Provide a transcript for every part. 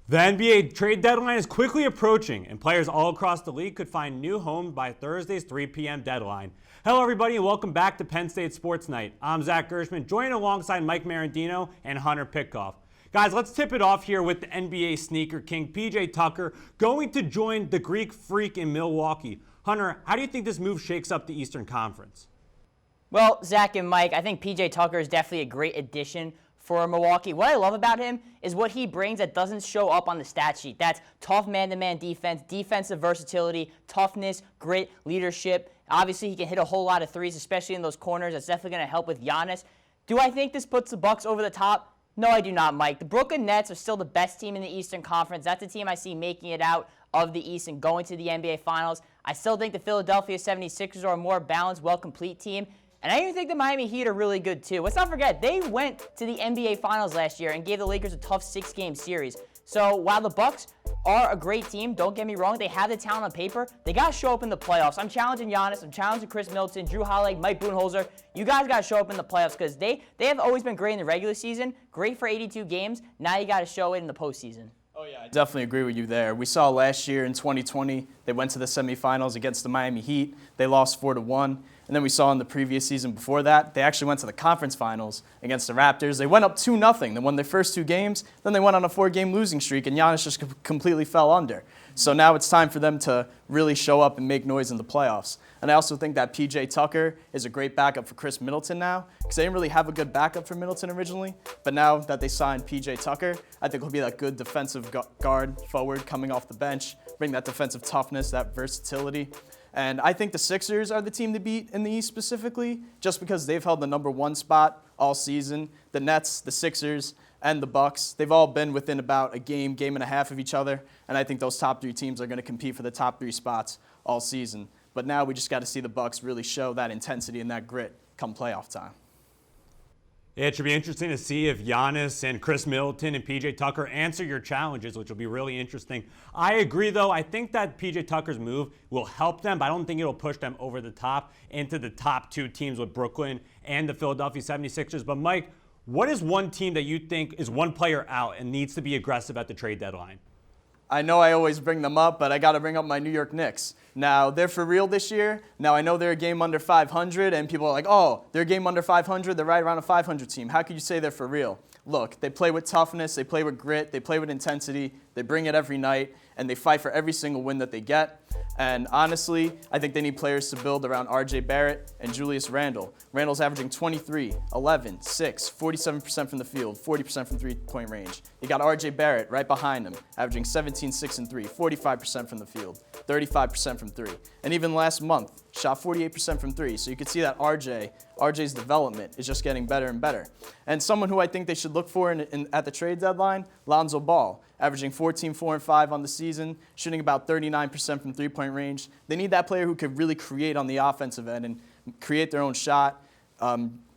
The NBA trade deadline is quickly approaching, and players all across the league could find new homes by Thursday's 3 p.m. deadline. Hello, everybody, and welcome back to Penn State Sports Night. I'm Zach Gershman, joined alongside Mike Merendino and Hunter Pitcoff. Guys, let's tip it off here with the NBA sneaker king, PJ Tucker, going to join the Greek Freak in Milwaukee. Hunter, how do you think this move shakes up the Eastern Conference? Well, Zach and Mike, I think PJ Tucker is definitely a great addition for Milwaukee. What I love about him is what he brings that doesn't show up on the stat sheet. That's tough man-to-man defense, defensive versatility, toughness, grit, leadership. Obviously, he can hit a whole lot of threes, especially in those corners. That's definitely going to help with Giannis. Do I think this puts the Bucks over the top? No, I do not, Mike. The Brooklyn Nets are still the best team in the Eastern Conference. That's a team I see making it out of the East and going to the NBA Finals. I still think the Philadelphia 76ers are a more balanced, well-complete team. And I even think the Miami Heat are really good, too. Let's not forget, they went to the NBA Finals last year and gave the Lakers a tough 6-game series. So while the Bucks are a great team, don't get me wrong, they have the talent on paper, they got to show up in the playoffs. I'm challenging Giannis, I'm challenging Chris Middleton, Drew Holiday, Mike Budenholzer. You guys got to show up in the playoffs because they have always been great in the regular season, great for 82 games. Now you got to show it in the postseason. Oh, yeah, I definitely agree with you there. We saw last year in 2020, they went to the semifinals against the Miami Heat. They lost 4-1. And then we saw in the previous season before that, they actually went to the conference finals against the Raptors. They went up 2-0. They won their first 2 games. Then they went on a 4-game losing streak, and Giannis just completely fell under. So now it's time for them to really show up and make noise in the playoffs. And I also think that PJ Tucker is a great backup for Chris Middleton now, because they didn't really have a good backup for Middleton originally. But now that they signed PJ Tucker, I think he'll be that good defensive guard forward coming off the bench, bring that defensive toughness, that versatility. And I think the Sixers are the team to beat in the East specifically, just because they've held the number 1 spot all season. The Nets, the Sixers, and the Bucks, they've all been within about a game and a half of each other. And I think those top 3 teams are going to compete for the top 3 spots all season. But now we just got to see the Bucks really show that intensity and that grit come playoff time. Yeah, it should be interesting to see if Giannis and Chris Middleton and PJ Tucker answer your challenges, which will be really interesting. I agree, though. I think that PJ Tucker's move will help them, but I don't think it'll push them over the top into the top 2 teams with Brooklyn and the Philadelphia 76ers. But, Mike, what is one team that you think is one player out and needs to be aggressive at the trade deadline? I know I always bring them up, but I got to bring up my New York Knicks. Now, they're for real this year. Now, I know they're a game under 500, and people are like, oh, they're a game under 500. They're right around a 500 team. How could you say they're for real? Look, they play with toughness. They play with grit. They play with intensity. They bring it every night, and they fight for every single win that they get. And honestly, I think they need players to build around R.J. Barrett and Julius Randle. Randle's averaging 23, 11, 6, 47% from the field, 40% from three-point range. You got R.J. Barrett right behind him, averaging 17, 6, and 3, 45% from the field, 35% from 3. And even last month, shot 48% from 3. So you can see that RJ's development is just getting better and better. And someone who I think they should look for at the trade deadline, Lonzo Ball, averaging 14, 4, and 5 on the season, shooting about 39% from three-point range. They need that player who could really create on the offensive end and create their own shot,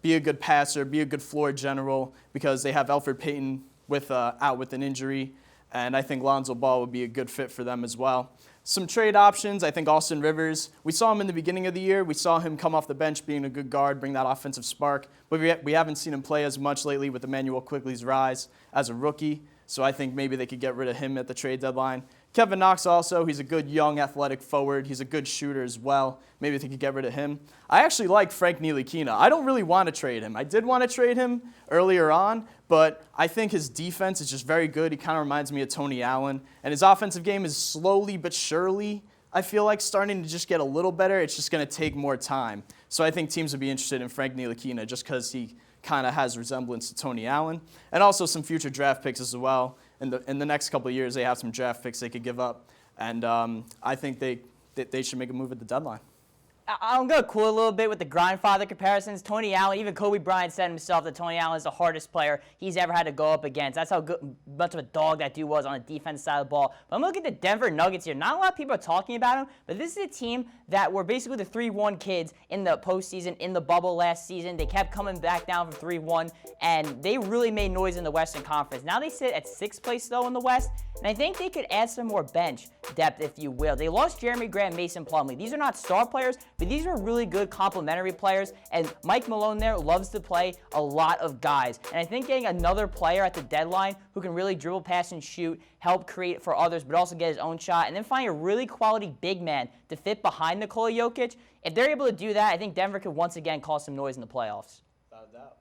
be a good passer, be a good floor general, because they have Elfrid Payton out with an injury, and I think Lonzo Ball would be a good fit for them as well. Some trade options, I think Austin Rivers. We saw him in the beginning of the year. We saw him come off the bench being a good guard, bring that offensive spark. But we haven't seen him play as much lately with Emmanuel Quickley's rise as a rookie. So I think maybe they could get rid of him at the trade deadline. Kevin Knox also, he's a good young athletic forward. He's a good shooter as well. Maybe they could get rid of him. I actually like Frank Ntilikina. I don't really want to trade him. I did want to trade him earlier on, but I think his defense is just very good. He kind of reminds me of Tony Allen. And his offensive game is slowly but surely, I feel like, starting to just get a little better. It's just going to take more time. So I think teams would be interested in Frank Ntilikina just because he kind of has resemblance to Tony Allen. And also some future draft picks as well. In the next couple of years, they have some draft picks they could give up. And I think they should make a move at the deadline. I'm going to cool a little bit with the grindfather comparisons. Tony Allen, even Kobe Bryant said himself that Tony Allen is the hardest player he's ever had to go up against. That's how much of a dog that dude was on the defense side of the ball. But I'm looking at the Denver Nuggets here. Not a lot of people are talking about him, but this is a team that were basically the 3-1 kids in the postseason, in the bubble last season. They kept coming back down from 3-1, and they really made noise in the Western Conference. Now they sit at 6th place, though, in the West, and I think they could add some more bench depth, if you will. They lost Jeremy Grant, Mason Plumlee. These are not star players, but these are really good complementary players, and Mike Malone there loves to play a lot of guys. And I think getting another player at the deadline who can really dribble, pass, and shoot, help create for others, but also get his own shot, and then finding a really quality big man to fit behind Nikola Jokic, if they're able to do that, I think Denver could once again cause some noise in the playoffs. Without a doubt.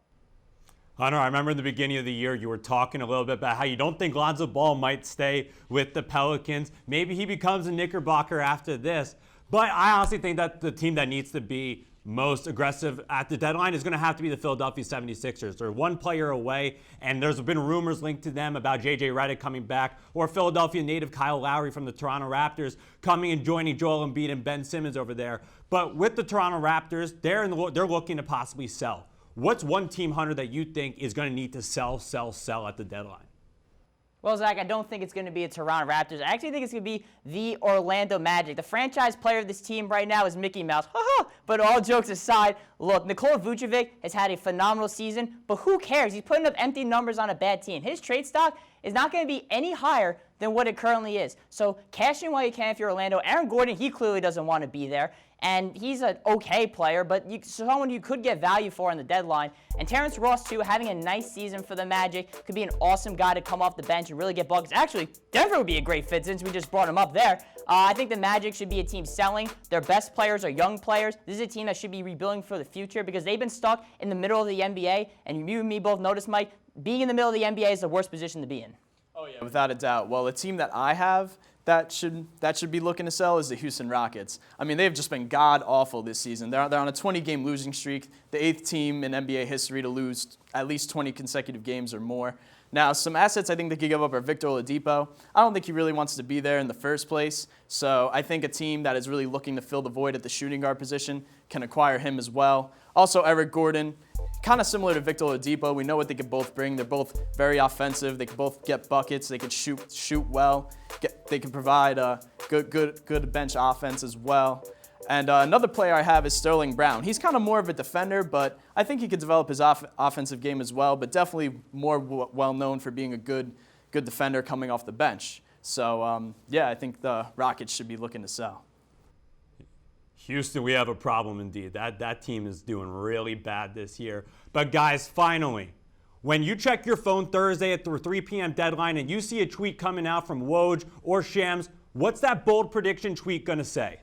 Hunter, I remember in the beginning of the year you were talking a little bit about how you don't think Lonzo Ball might stay with the Pelicans. Maybe he becomes a Knickerbocker after this. But I honestly think that the team that needs to be most aggressive at the deadline is going to have to be the Philadelphia 76ers. They're one player away, and there's been rumors linked to them about J.J. Redick coming back, or Philadelphia native Kyle Lowry from the Toronto Raptors coming and joining Joel Embiid and Ben Simmons over there. But with the Toronto Raptors, they're looking to possibly sell. What's one team, Hunter, that you think is going to need to sell at the deadline? Well, Zach, I don't think it's going to be a Toronto Raptors. I actually think it's going to be the Orlando Magic. The franchise player of this team right now is Mickey Mouse. But all jokes aside, look, Nikola Vucevic has had a phenomenal season, but who cares? He's putting up empty numbers on a bad team. His trade stock is not going to be any higher than what it currently is. So cash in while you can if you're Orlando. Aaron Gordon, he clearly doesn't want to be there. And he's an okay player, but someone you could get value for on the deadline. And Terrence Ross, too, having a nice season for the Magic, could be an awesome guy to come off the bench and really get buckets. Actually, Denver would be a great fit since we just brought him up there. I think the Magic should be a team selling. Their best players are young players. This is a team that should be rebuilding for the future because they've been stuck in the middle of the NBA. And you and me both noticed, Mike, being in the middle of the NBA is the worst position to be in. Oh, yeah, without a doubt. Well, a team that I have that should be looking to sell is the Houston Rockets. I mean, they've just been god-awful this season. They're on a 20-game losing streak, the 8th team in NBA history to lose at least 20 consecutive games or more. Now, some assets I think they could give up are Victor Oladipo. I don't think he really wants to be there in the first place, so I think a team that is really looking to fill the void at the shooting guard position can acquire him as well. Also, Eric Gordon. Kind of similar to Victor Oladipo. We know what they could both bring. They're both very offensive. They can both get buckets. They can shoot well. They can provide a good bench offense as well. And another player I have is Sterling Brown. He's kind of more of a defender, but I think he could develop his offensive game as well, but definitely more well-known for being a good defender coming off the bench. So, yeah, I think the Rockets should be looking to sell. Houston, we have a problem indeed. That team is doing really bad this year. But guys, finally, when you check your phone Thursday at the 3 p.m. deadline and you see a tweet coming out from Woj or Shams, what's that bold prediction tweet going to say?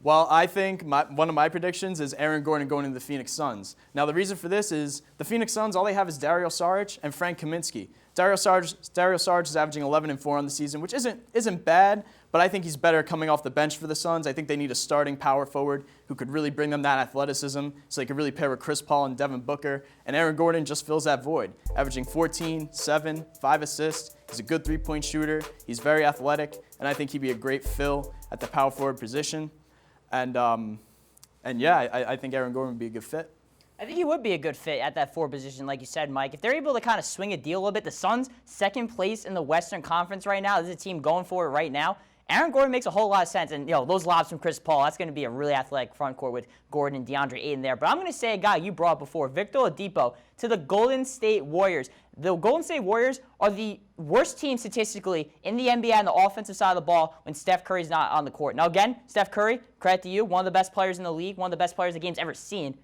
Well, I think one of my predictions is Aaron Gordon going to the Phoenix Suns. Now, the reason for this is the Phoenix Suns, all they have is Dario Saric and Frank Kaminsky. Dario Saric is averaging 11-4 on the season, which isn't bad, but I think he's better coming off the bench for the Suns. I think they need a starting power forward who could really bring them that athleticism so they could really pair with Chris Paul and Devin Booker. And Aaron Gordon just fills that void, averaging 14, 7, 5 assists. He's a good three-point shooter. He's very athletic, and I think he'd be a great fill at the power forward position. And yeah, I think Aaron Gordon would be a good fit. I think he would be a good fit at that 4 position, like you said, Mike. If they're able to kind of swing a deal a little bit, the Suns, second place in the Western Conference right now. This is a team going for it right now. Aaron Gordon makes a whole lot of sense. And, those lobs from Chris Paul, that's going to be a really athletic front court with Gordon and DeAndre Ayton there. But I'm going to say a guy you brought up before, Victor Oladipo, to the Golden State Warriors. The Golden State Warriors are the worst team statistically in the NBA on the offensive side of the ball when Steph Curry's not on the court. Now, again, Steph Curry, credit to you, one of the best players in the league, one of the best players the game's ever seen.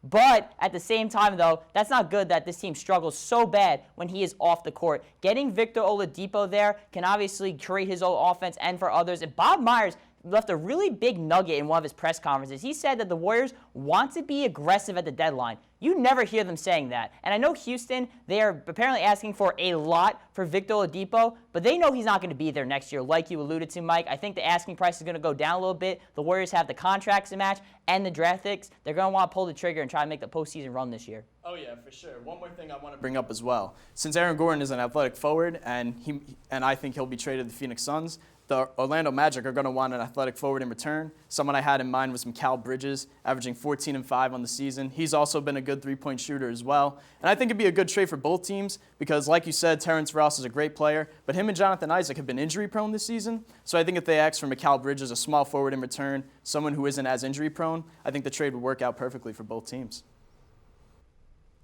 But at the same time, though, that's not good that this team struggles so bad when he is off the court. Getting Victor Oladipo there can obviously create his own offense and for others. And Bob Myers left a really big nugget in one of his press conferences. He said that the Warriors want to be aggressive at the deadline. You never hear them saying that. And I know Houston, they are apparently asking for a lot for Victor Oladipo, but they know he's not going to be there next year, like you alluded to, Mike. I think the asking price is going to go down a little bit. The Warriors have the contracts to match and the draft picks. They're going to want to pull the trigger and try to make the postseason run this year. Oh, yeah, for sure. One more thing I want to bring up as well. Since Aaron Gordon is an athletic forward, and I think he'll be traded to the Phoenix Suns, the Orlando Magic are going to want an athletic forward in return. Someone I had in mind was Mikal Bridges, averaging 14-5 on the season. He's also been a good three-point shooter as well. And I think it'd be a good trade for both teams because, like you said, Terrence Ross is a great player, but him and Jonathan Isaac have been injury-prone this season. So I think if they ask for Mikal Bridges, a small forward in return, someone who isn't as injury-prone, I think the trade would work out perfectly for both teams.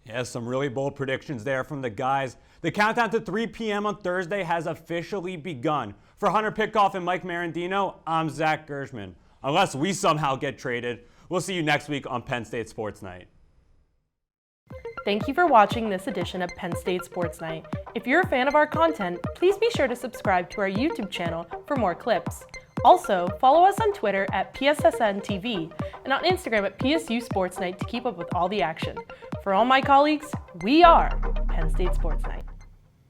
Yeah, some really bold predictions there from the guys. The countdown to 3 p.m. on Thursday has officially begun. For Hunter Pitcoff and Mike Merendino, I'm Zach Gershman. unless we somehow get traded. We'll see you next week on Penn State Sports Night. Thank you for watching this edition of Penn State Sports Night. If you're a fan of our content, please be sure to subscribe to our YouTube channel for more clips. Also, follow us on Twitter at PSSN TV and on Instagram at PSU Sports Night to keep up with all the action. For all my colleagues, we are Penn State Sports Night.